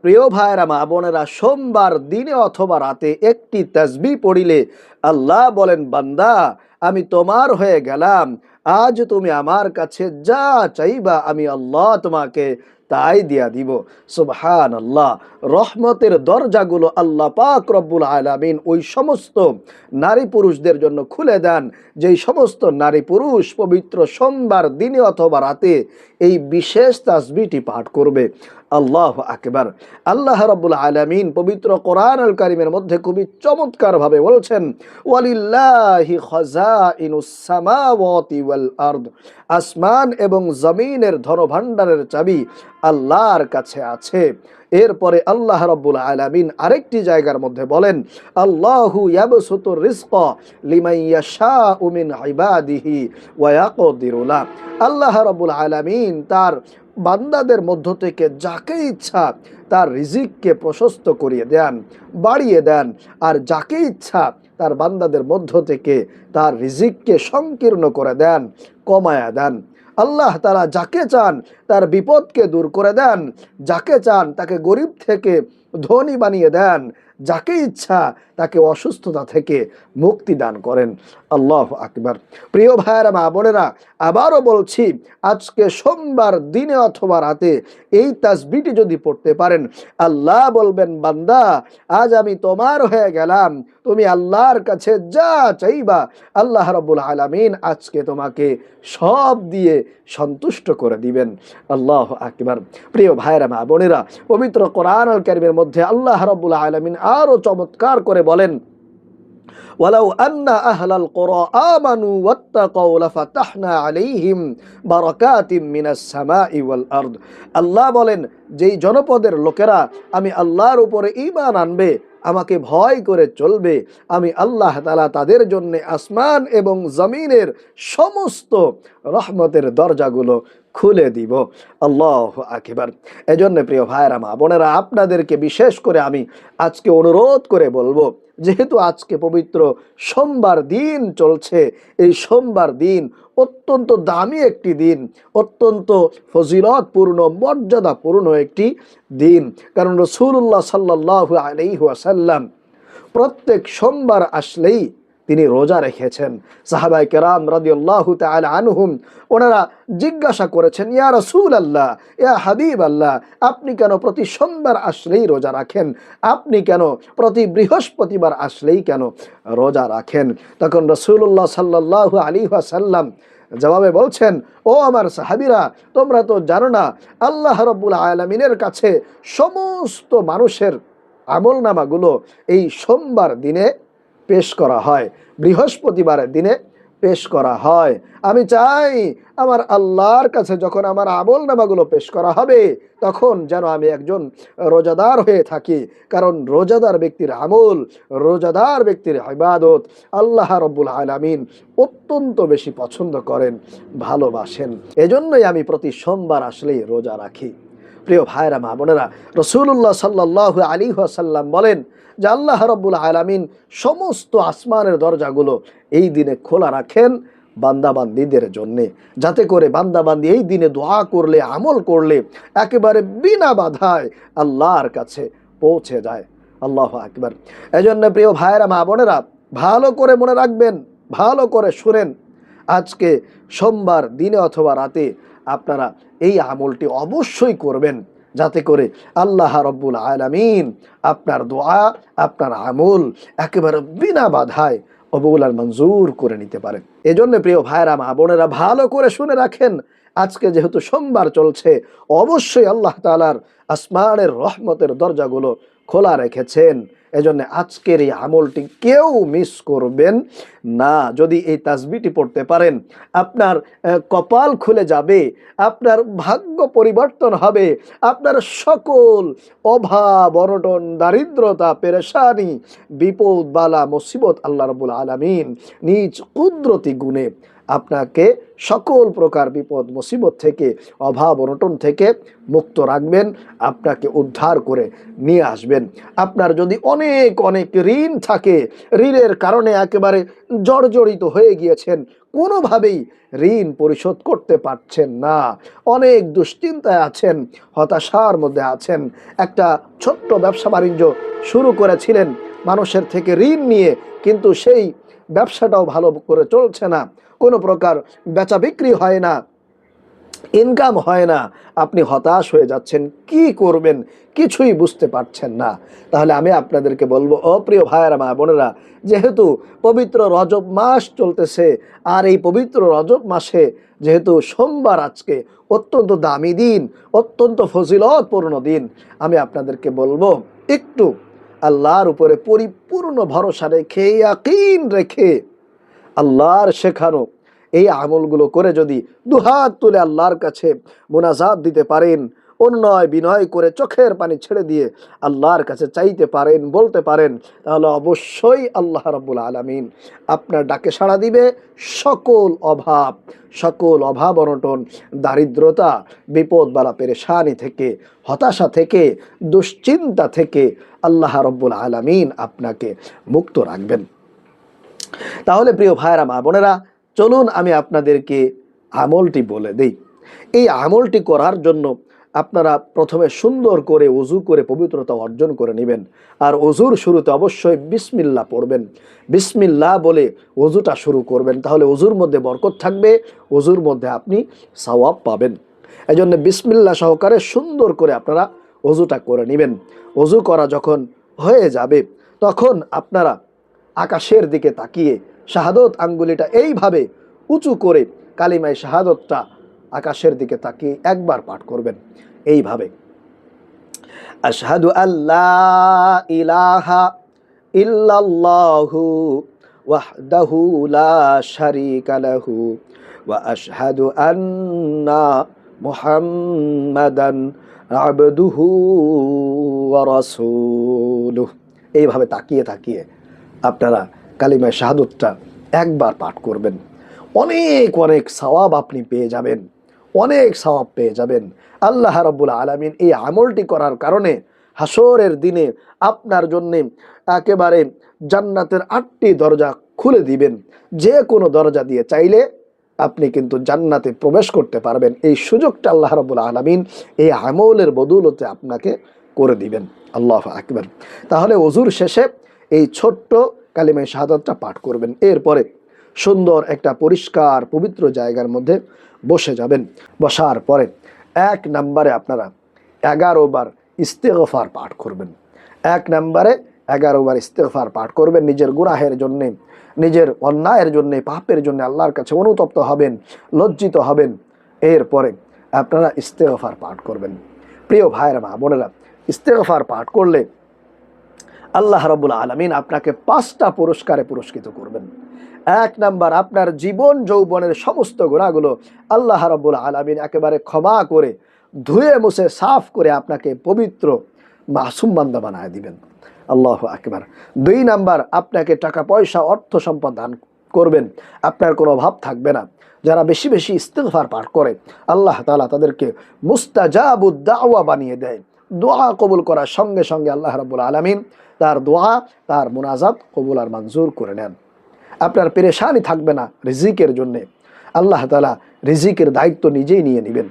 প্রিয় ভাইরা মা বোনেরা, সোমবার দিনে অথবা রাতে একটি তাসবিহ পড়িলে আল্লাহ বলেন, বান্দা আমি তোমার হয়ে গেলাম, আজ তুমি আমার কাছে যা চাইবা আমি আল্লাহ তোমাকে তাই দিয়া দিব। সুবহানাল্লাহ। রহমতের দরজাগুলো আল্লাহ পাক রব্বুল আলামিন ওই সমস্ত নারী পুরুষদের জন্য খুলে দেন যেই সমস্ত নারী পুরুষ পবিত্র সোমবার দিনে অথবা রাতে এই বিশেষ তাসবিহটি পাঠ করবে। আল্লাহু আকবার। আল্লাহ রাব্বুল আলামিন পবিত্র কোরআনুল কারীমের মধ্যে খুবই চমৎকারভাবে বলছেন, ওয়ালিল্লাহি খাযাইনুস সামাওয়াতি ওয়াল আরদ, আসমান এবং জমিনের ধনভাণ্ডারের চাবি আল্লাহর কাছে আছে। এরপরে আল্লাহ রাব্বুল আলামিন আরেকটি জায়গার মধ্যে বলেন, আল্লাহু ইয়াবসুতুর রিজকা লিমান ইয়াশাউ মিন ইবাদিহি ওয়া ইয়াকদিরু লা। আল্লাহ রাব্বুল আলামিন তার বান্দাদের মধ্য থেকে যাকে ইচ্ছা তার রিজিককে প্রশস্ত করিয়ে দেন, বাড়িয়ে দেন, আর যাকে ইচ্ছা তার বান্দাদের মধ্য থেকে তার রিজিককে সংকীর্ণ করে দেন, কমায়া দেন। আল্লাহ তাআলা যাকে চান তার বিপদকে দূর করে দেন, যাকে চান তাকে গরিব থেকে ধনী বানিয়ে দেন, যাকে ইচ্ছা তাকে অসুস্থতা থেকে মুক্তি দান করেন। আল্লাহু আকবার। প্রিয় ভাইয়েরা মা বোনেরা, আবারও বলছি, আজকে সোমবার দিনে অথবা রাতে এই তাসবিহটি যদি পড়তে পারেন, আল্লাহ বলবেন, বান্দা আজ আমি তোমার হয়ে গেলাম, তুমি আল্লাহর কাছে যা চাইবা আল্লাহ রাব্বুল আলামিন আজকে তোমাকে সব দিয়ে সন্তুষ্ট করে দিবেন। আল্লাহু আকবার। প্রিয় ভাইরা মা বোনেরা, পবিত্র কোরআনুল কারীমের মধ্যে আল্লাহ রাব্বুল আলামিন আরো চমৎকার করে বলেন, ওয়ালাউ আন্না আহলাল কুরা আমানু ওয়াত্তাকাউ লাফাতাহনা আলাইহিম বারাকাতিম মিনাস সামাই ওয়াল আরদ। আল্লাহ বলেন, যেই জনপদের লোকেরা আমি আল্লাহর উপরে ঈমান আনবে, আমাকে ভয় করে চলবে, আমি আল্লাহ তাআলা তাদের জন্য আসমান এবং জমিনের সমস্ত রহমতের দরজাগুলো খুলে দিব। আল্লাহু আকবার। এজন্য প্রিয় ভাইরা মা বোনেরা, আপনাদেরকে বিশেষ করে আমি আজকে অনুরোধ করে বলবো, যেহেতু আজকে পবিত্র সোমবার দিন চলছে, এই সোমবার দিন অত্যন্ত দামি একটি দিন, অত্যন্ত ফজিলতপূর্ণ মর্যাদাপূর্ণ একটি দিন। কারণ রাসূলুল্লাহ সাল্লাল্লাহু আলাইহি ওয়াসাল্লাম প্রত্যেক সোমবার আসলেই তিনি রোজা রেখেছেন। সাহাবায়ে কেরাম রাদিয়াল্লাহু তাআলা আনহুম ওনারা জিজ্ঞাসা করেছেন, ইয়া রাসূলুল্লাহ, ইয়া হাবিবাল্লাহ, আপনি কেন প্রতি সোমবার আসলেই রোজা রাখেন? আপনি কেন প্রতি বৃহস্পতিবার আসলেই কেন রোজা রাখেন? তখন রাসূলুল্লাহ সাল্লাল্লাহু আলাইহি ওয়াসাল্লাম জবাবে বলছেন, ও আমার সাহাবীরা, তোমরা তো জানো না আল্লাহ রাব্বুল আলামিনের কাছে সমস্ত মানুষের আমলনামাগুলো এই সোমবার দিনে পেশ করা হয়, বৃহস্পতিবারের দিনে পেশ করা হয়। আমি চাই আমার আল্লাহর কাছে যখন আমার আমলনামাগুলো পেশ করা হবে, তখন যেন আমি একজন রোজাদার হয়ে থাকি। কারণ রোজাদার ব্যক্তির আমল, রোজাদার ব্যক্তির ইবাদত আল্লাহ রাব্বুল আলামিন অত্যন্ত বেশি পছন্দ করেন, ভালোবাসেন। এজন্যই আমি প্রতি সোমবার আসলেই রোজা রাখি। প্রিয় ভাইরা মা বোনেরা, রাসূলুল্লাহ সাল্লাল্লাহু আলাইহি ওয়াসাল্লাম বলেন যে আল্লাহ রাব্বুল আলামিন সমস্ত আসমানের দরজাগুলো এই দিনে খোলা রাখেন বান্দাবান্দীদের জন্যে, যাতে করে বান্দাবান্দি এই দিনে দোয়া করলে, আমল করলে একেবারে বিনা বাধায় আল্লাহর কাছে পৌঁছে যায়। আল্লাহু আকবার। এজন্য প্রিয় ভাইরা মা বোনেরা, ভালো করে মনে রাখবেন, ভালো করে শুনেন, আজকে সোমবার দিনে অথবা রাতে আপনারা এই আমলটি অবশ্যই করবেন, যাতে করে আল্লাহ রাব্বুল আলামিন আপনার দোয়া, আপনার আমল একেবারে বিনা বাধায় কবুল আর মঞ্জুর করে নিতে পারেন। এজন্য প্রিয় ভাইরা মা বোনেরা, ভালো করে শুনে রাখেন, আজকে যেহেতু সোমবার চলছে, অবশ্যই আল্লাহ তাআলার আসমানের রহমতের দরজাগুলো খোলা রেখেছেন। এজন্য আজকের এই আমলটি কেউ মিস করবেন না। যদি এই তাসবিহটি পড়তে পারেন, আপনার কপাল খুলে যাবে, আপনার ভাগ্য পরিবর্তন হবে, আপনার সকল অভাব অনটন, দারিদ্রতা, পেরেশানি, বিপদ বালা মুসিবত আল্লাহ রাব্বুল আলামিন নিজ কুদরতি গুণে আপনাকে সকল প্রকার বিপদ মুসিবত থেকে, অভাব অনটন থেকে মুক্ত রাখবেন, আপনাকে উদ্ধার করে নিয়ে আসবেন। আপনার যদি অনেক অনেক ঋণ থাকে, ঋণের কারণে একেবারে জর্জরিত হয়ে গিয়েছেন, কোনোভাবেই ঋণ পরিশোধ করতে পারছেন না, অনেক দুশ্চিন্তায় আছেন, হতাশার মধ্যে আছেন, একটা ছোট্ট ব্যবসা বাণিজ্য শুরু করেছিলেন মানুষের থেকে ঋণ নিয়ে, কিন্তু সেই ব্যবসাটাও ভালো করে চলছে না, কোনো প্রকার বেচা বিক্রি হয় না, ইনকাম হয় না, আপনি হতাশ হয়ে যাচ্ছেন, কি করবেন কিছুই বুঝতে পারছেন না। তাহলে আমি আপনাদেরকে বলবো, অপ্রিয় ভাইয়েরা মা বোনেরা, যেহেতু পবিত্র রজব মাস চলতেছে, আর এই পবিত্র রজব মাসে যেহেতু সোমবার আজকে অত্যন্ত দামি দিন, অত্যন্ত ফজিলতপূর্ণ দিন, আমি আপনাদেরকে বলবো একটু আল্লাহর উপরে পরিপূর্ণ ভরসা রেখে, ইয়াকিন রেখে, আল্লাহর শেখানো এই আমলগুলো করে যদি দুহাত তুলে আল্লাহর কাছে মোনাজাত দিতে পারেন, অনুনয় বিনয় করে চোখের পানি ছেড়ে দিয়ে আল্লাহর কাছে চাইতে পারেন, বলতে পারেন, তাহলে অবশ্যই আল্লাহ রাব্বুল আলামিন আপনার ডাকে সাড়া দিবে। সকল অভাব অনটন, দারিদ্রতা, বিপদ বালা পেরেশানি থেকে, হতাশা থেকে, দুশ্চিন্তা থেকে আল্লাহ রাব্বুল আলামিন আপনাকে মুক্ত রাখবেন। তাহলে প্রিয় ভাইরা মা বোনেরা, চলুন আমি আপনাদেরকে আমলটি বলে দেই। এই আমলটি করার জন্য আপনারা প্রথমে সুন্দর করে ওযু করে পবিত্রতা অর্জন করে নেবেন, আর ওযুর শুরুতে অবশ্যই বিসমিল্লাহ পড়বেন, বিসমিল্লাহ বলে ওযুটা শুরু করবেন, তাহলে ওযুর মধ্যে বরকত থাকবে, ওযুর মধ্যে আপনি সওয়াব পাবেন। এজন্য বিসমিল্লাহ সহকারে সুন্দর করে আপনারা ওযুটা করে নেবেন। ওযু করা যখন হয়ে যাবে, তখন আপনারা আকাশের দিকে তাকিয়ে শাহাদত আঙ্গুলিটা এইভাবে উঁচু করে কালিমায়ে শাহাদতটা আকাশের দিকে তাকিয়ে একবার পাঠ করবেন, এইভাবে, আশহাদু আল্লা ইলাহা ইল্লাল্লাহু ওয়াহদাহু লা শারীকা লাহু ওয়া আশহাদু আন্না মুহাম্মাদান আবদুহু ওয়া রাসূলুহু। এইভাবে তাকিয়ে তাকিয়ে আপনারা কালিমায়ে শাহাদতটা একবার পাঠ করবেন। অনেক অনেক সওয়াব আপনি পেয়ে যাবেন, অনেক সওয়াব পেয়ে যাবেন। আল্লাহ রাব্বুল আলামিন এই আমলটি করার কারণে হাসরের দিনে আপনার জন্য একেবারে জান্নাতের 8টি দরজা খুলে দিবেন। যে কোনো দরজা দিয়ে চাইলে আপনি কিন্তু জান্নাতে প্রবেশ করতে পারবেন। এই সুযোগটা আল্লাহ রাব্বুল আলামিন এই আমলের বদৌলতে আপনাকে করে দিবেন। আল্লাহু আকবার। তাহলে ওযুর শেষে এই ছোট্ট কালিমায়ে শাহাদাতটা পাঠ করবেন। এরপরে সুন্দর একটা পরিষ্কার পবিত্র জায়গার মধ্যে বসে যাবেন। বসার পরে 1 নম্বরে আপনারা 11 বার ইস্তেগফার পাঠ করবেন। 1 নম্বরে 11 বার ইস্তেগফার পাঠ করবেন। নিজের গুনাহের জন্যে, নিজের অন্যায়ের জন্যে, পাপের জন্য আল্লাহর কাছে অনুতপ্ত হবেন, লজ্জিত হবেন। এরপরে আপনারা ইস্তেগফার পাঠ করবেন। প্রিয় ভাইয়েরা মা বোনেরা, ইস্তেগফার পাঠ করলে আল্লাহ রাব্বুল আলামিন আপনাকে 5টা পুরস্কারে পুরস্কৃত করবেন। 1 নাম্বার, আপনার জীবন যৌবনের সমস্ত গুনাহগুলো আল্লাহ রাব্বুল আলামিন একেবারে ক্ষমা করে, ধুয়ে মুছে সাফ করে আপনাকে পবিত্র মাসুম বান্দা বানায় দিবেন। আল্লাহু আকবার। 2 নাম্বার, আপনাকে টাকা পয়সা অর্থ সম্পদ দান করবেন, আপনার কোনো অভাব থাকবে না। যারা বেশি বেশি ইস্তিগফার পাঠ করে আল্লাহ তাআলা তাদেরকে মুস্তাজাবুদ দাওয়া বানিয়ে দেয়। দোয়া কবুল করার সঙ্গে সঙ্গে আল্লাহ রাব্বুল আলামিন তার দোয়া, তার মুনাজাত কবুল আর মঞ্জুর করে নেন। আপনার পেরেশানি থাকবে না রিজিকের জন্যে। আল্লাহ তাআলা রিজিকের দায়িত্ব নিজেই নিয়ে নেবেন।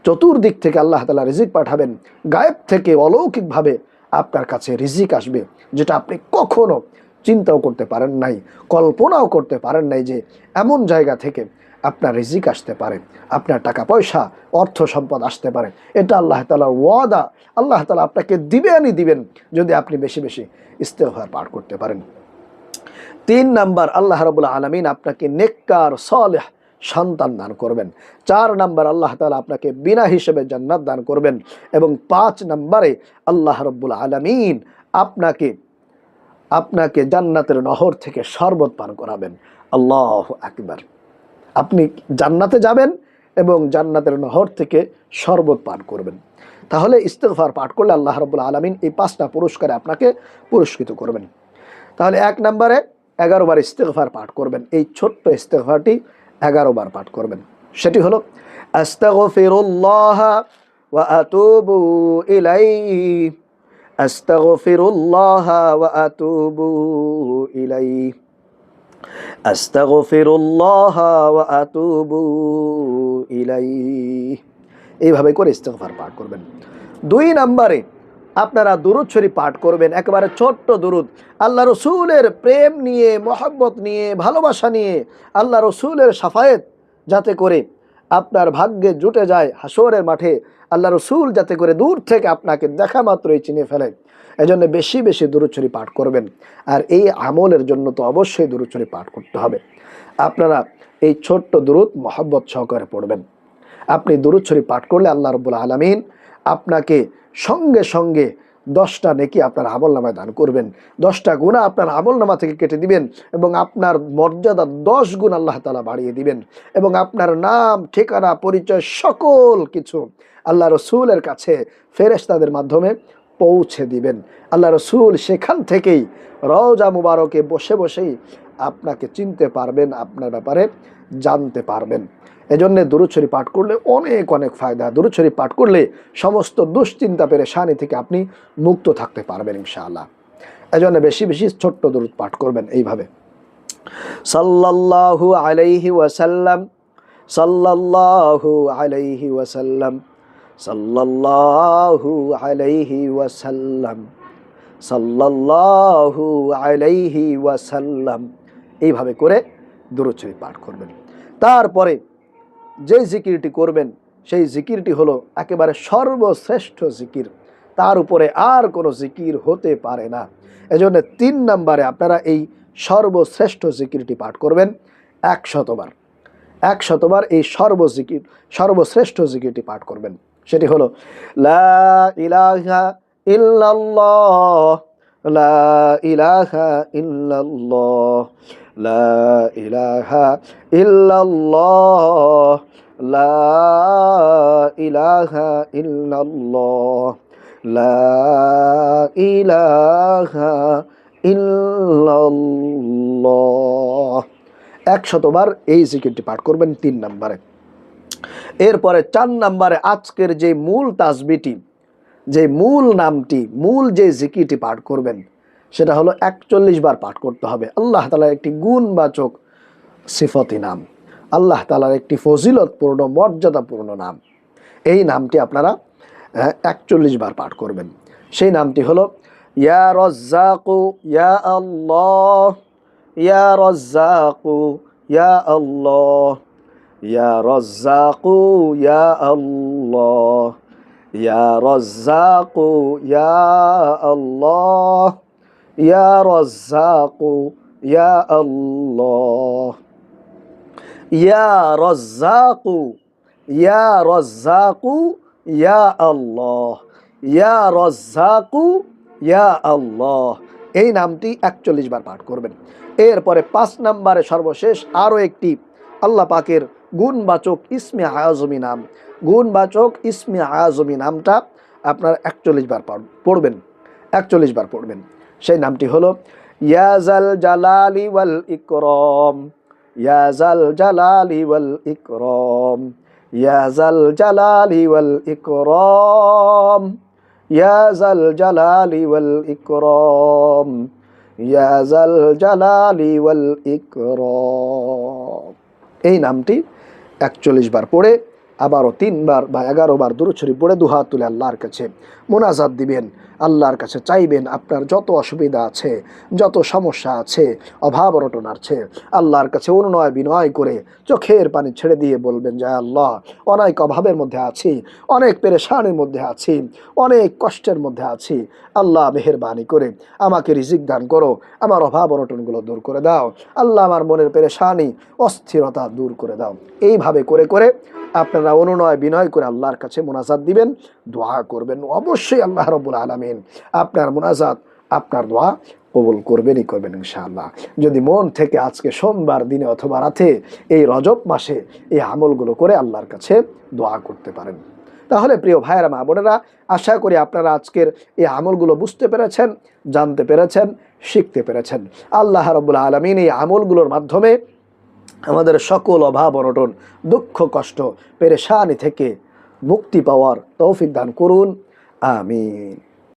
চতুর্দিক থেকে আল্লাহ তাআলা রিজিক পাঠাবেন, গায়েব থেকে অলৌকিকভাবে আপনার কাছে রিজিক আসবে, যেটা আপনি কখনো চিন্তাও করতে পারেন নাই, কল্পনাও করতে পারেন নাই যে এমন জায়গা থেকে আপনার রিজিক আসতে পারে, আপনার টাকা পয়সা অর্থ সম্পদ আসতে পারে। এটা আল্লাহ তাআলার ওয়াদা। আল্লাহ তাআলা আপনাকে দিবেনই দিবেন যদি আপনি বেশি বেশি ইস্তেগফার পাঠ করতে পারেন। 3 নাম্বার, আল্লাহ রাব্বুল আলামিন আপনাকে নেককার সালেহ সন্তান দান করবেন। 4 নাম্বার, আল্লাহ তাআলা আপনাকে বিনা হিসেবে জান্নাত দান করবেন। এবং 5 নাম্বারে আল্লাহ রাব্বুল আলামিন আপনাকে জান্নাতের নহর থেকে শরবত পান করাবেন। আল্লাহু আকবার। আপনি জান্নাতে যাবেন এবং জান্নাতের নহর থেকে শরবত পান করবেন। তাহলে ইস্তেগফার পাঠ করলে আল্লাহ রাব্বুল আলামিন এই 5টা পুরস্কারে আপনাকে পুরস্কৃত করবেন। তাহলে 1 নম্বরে 11 বার ইস্তেগফার পাঠ করবেন। এই ছোট্ট ইস্তেগফারটি 11 বার পাঠ করবেন। সেটি হলো আস্তাগফিরুল্লাহ ওয়া আতুবু ইলাইহি, আস্তাগফিরুল্লাহ ওয়া আতুবু ইলাইহি, আস্তাগফিরুল্লাহ ওয়া আতুবু ইলাইহি। এইভাবে করে ইস্তেগফার পাঠ করবেন। 2 নম্বরে আপনারা দুরূদ শরীফ পাঠ করবেন, একেবারে ছোট্ট দুরূদ, আল্লাহ রসুলের প্রেম নিয়ে, মহব্বত নিয়ে, ভালোবাসা নিয়ে, আল্লাহ রসুলের শাফায়েত যাতে করে আপনার ভাগ্যে জুটে যায় হাসরের মাঠে, আল্লাহ রসুল যাতে করে দূর থেকে আপনাকে দেখা মাত্রই চিনে ফেলে, এজন্য বেশি বেশি দুরূদ শরীফ পাঠ করবেন। আর এই আমলের জন্য তো অবশ্যই দুরূদ শরীফ পাঠ করতে হবে। আপনারা এই ছোট্ট দুরূদ মহব্বত সহকারে পড়বেন। আপনি দুরূদ শরীফ পাঠ করলে আল্লাহ রাব্বুল আলামিন আপনাকে সঙ্গে সঙ্গে 10টা নেকি আপনার আমলনামায় দান করবেন, 10টা গুনাহ আপনার আমলনামা থেকে কেটে দিবেন, এবং আপনার মর্যাদা 10 গুণ আল্লাহ তাআলা বাড়িয়ে দিবেন, এবং আপনার নাম, ঠিকানা, পরিচয় সকল কিছু আল্লাহ রসুলের কাছে ফেরেশতাদের মাধ্যমে পৌঁছে দিবেন। আল্লাহ রসুল সেখান থেকেই রওজা মুবারকে বসে বসেই আপনাকে চিনতে পারবেন, আপনার ব্যাপারে জানতে পারবেন। এজন্য দুরূদ শরীফ পাঠ করলে অনেক অনেক ফায়দা। দুরূদ শরীফ পাঠ করলে সমস্ত দুশ্চিন্তা পেরেশানি থেকে আপনি মুক্ত থাকতে পারবেন ইনশাআল্লাহ। এজন্য বেশি বেশি ছোট্ট দুরূদ পাঠ করবেন এইভাবে। সাল্লাল্লাহু আলাইহি ওয়াসাল্লাম, সাল্লাল্লাহু আলাইহি ওয়াসাল্লাম, সাল্লাল্লাহু আলাইহি ওয়াসাল্লাম, সাল্লাল্লাহু আলাইহি ওয়াসাল্লাম। এইভাবে করে দুরূদ শরীফ পাঠ করবেন। তারপরে যে জিকিরটি করবেন সেই জিকিরটি হলো একেবারে সর্বশ্রেষ্ঠ জিকির, তার উপরে আর কোনো জিকির হতে পারে না। এজন্য 3 নম্বরে আপনারা এই সর্বশ্রেষ্ঠ জিকিরটি পাঠ করবেন 100 বার। 100 বার এই সর্বশ্রেষ্ঠ জিকিরটি পাঠ করবেন। সেটি হলো লা ইলাহা ইল্লাল্লাহ, লা ইলাহা ইল্লাল্লাহ, লা ইলাহা ইল্লাল্লাহ, লা ইলাহা ইল্লাল্লাহ, লা ইলাহা ইল্লাল্লাহ। 100 বার এই জিকিরটি পাঠ করবেন 3 নম্বরে। এরপরে 4 নম্বরে আজকের যে মূল তাসবিহটি, যে মূল নামটি, মূল যে জিকিরটি পাঠ করবেন সেটা হলো 41 বার পাঠ করতে হবে। আল্লাহ তাআলার একটি গুণবাচক সিফতি নাম, আল্লাহ তাআলার একটি ফজিলতপূর্ণ মর্যাদাপূর্ণ নাম। এই নামটি আপনারা 41 বার পাঠ করবেন। সেই নামটি হলো ইয়া রাজ্জাকু ইয়া আল্লাহ, ইয়া রাজ্জাকু ইয়া আল্লাহ, ইয়া রাজ্জাকু ইয়া আল্লাহ, ইয়া রাজ্জাকু ইয়া আল্লাহ, ইয়া রাজ্জাকু ইয়া আল্লাহ, ইয়া রাজ্জাকু, ইয়া রাজ্জাকু ইয়া আল্লাহ, ইয়া রাজ্জাকু ইয়া আল্লাহ। এই নামটি 41 বার পাঠ করবেন। এরপরে 5 নম্বরে সর্বশেষ আরও একটি আল্লাহ পাকের গুণবাচক ইসমে আজমি নাম, গুণবাচক ইসমে আজমি নামটা আপনার 41 বার পড়বেন, 41 বার পড়বেন। সেই নামটি হলো ইয়া জাল জালালি ওয়াল ইকরাম, ইয়া জাল জালালি ওয়াল ইকরাম, ইয়া জাল জালালি ওয়াল ইকরাম, ইয়া জাল জালালি ওয়াল ইকরাম, ইয়া জাল জালালি ওয়াল ইকরাম। এই নামটি 41 বার পড়ে আবারও 3 বার বা 11 বার দুরূদ শরীফ পড়ে দুহাত তুলে আল্লাহর কাছে মোনাজাত দিবেন, আল্লাহর কাছে চাইবেন আপনার যত অসুবিধা আছে, যত সমস্যা আছে, অভাব অনটন আছে, আল্লাহর কাছে অনুনয় বিনয় করে চোখের পানি ছেড়ে দিয়ে বলবেন যে আল্লাহ, অনেক অভাবের মধ্যে আছি, অনেক পেরেশানির মধ্যে আছি, অনেক কষ্টের মধ্যে আছি, আল্লাহ মেহেরবানি করে আমাকে রিজিক দান করো, আমার অভাব অনটনগুলো দূর করে দাও, আল্লাহ আমার মনের পেরেশানি অস্থিরতা দূর করে দাও। এইভাবে করে করে আপনারা অনুনয় বিনয় করে আল্লাহর কাছে মোনাজাত দিবেন, দোয়া করবেন। অবশ্যই আল্লাহ রাব্বুল আলামিন আপনার মোনাজাত, আপনার দোয়া কবুল করবেনই করবেন ইনশাআল্লাহ। যদি মন থেকে আজকে সোমবার দিনে অথবা রাতে এই রজব মাসে এই আমলগুলো করে আল্লাহর কাছে দোয়া করতে পারেন। তাহলে প্রিয় ভাইয়েরা, মা বোনেরা, আশা করি আপনারা আজকের এই আমলগুলো বুঝতে পেরেছেন, জানতে পেরেছেন, শিখতে পেরেছেন। আল্লাহ রাব্বুল আলামিন এই আমলগুলোর মাধ্যমে আমাদের সকল অভাব অনটন, দুঃখ কষ্ট, পেরেশানি থেকে মুক্তি পাওয়ার তৌফিক দান করুন। আমিন।